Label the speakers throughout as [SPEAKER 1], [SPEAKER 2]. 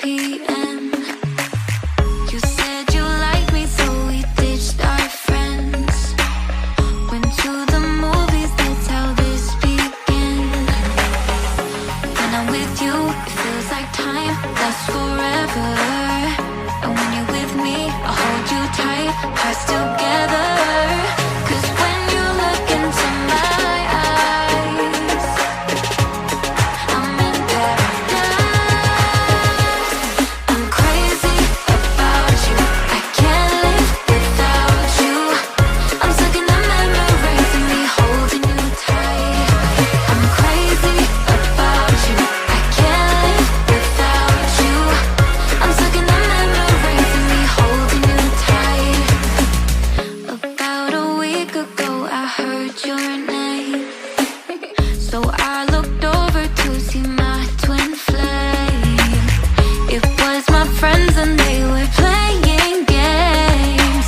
[SPEAKER 1] p.m. You said you liked me, so we ditched our friends. Went to the movies, that's how this began. When I'm with you, it feels like time lasts forever. And when you're with me, I hold you tight, hearts together. 'Cause when you look into my eyes, I'm in paradise. I'm crazy about you, I can't live without you. I'm stuck in the memories of me holding you tight. I'm crazy about you, I can't live without you. I'm stuck in the memories of me holding you tight. About a week ago I heard your name, so I looked over to see my twin flame. It was my friends and they were playing games.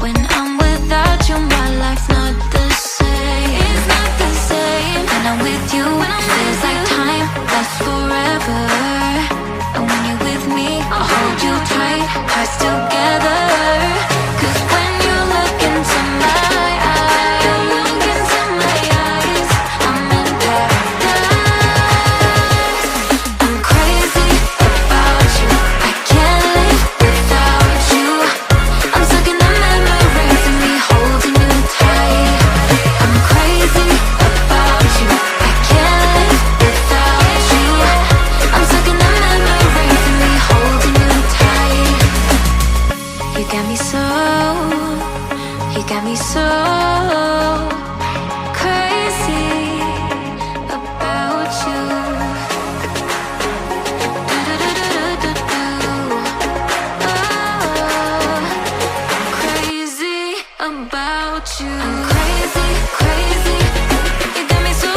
[SPEAKER 1] When I'm without you, my life's not the same. It's not the same. When I'm with you, it feels like time lasts forever. And when you're with me, I'll hold you tight, hearts together. 'Cause when you look into my eyes, I'm in paradise. I'm crazy about you, I can't live without you. I'm stuck in the memories of me holding you tight. I'm crazy about you, I can't live without you. I'm stuck in the memories of me holding you tight. You got me so crazy about you. Crazy about you. I'm crazy, crazy. You got me so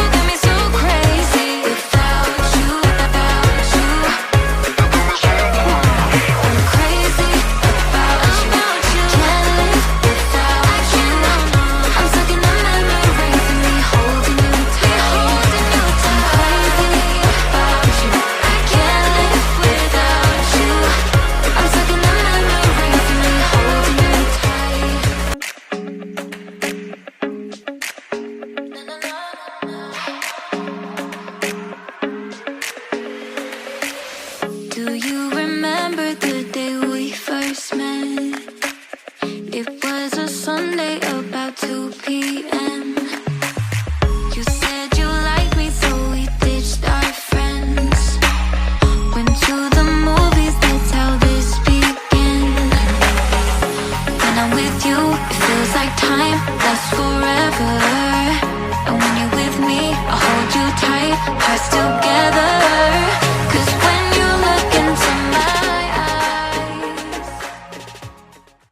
[SPEAKER 1] crazy without you, without you. I'm crazy about you. Can't live without you. I'm stuck in the memories of me holding you tight. I'm crazy about you. I can't live without you. I'm stuck in the memories of me holding you tight. Do you remember the day we first met? It was a Sunday about 2 p.m. You said you liked me, so we ditched our friends. Went to the movies, that's how this began. When I'm with you, it feels like time lasts forever. And when you're with me, I hold you tight, hearts together.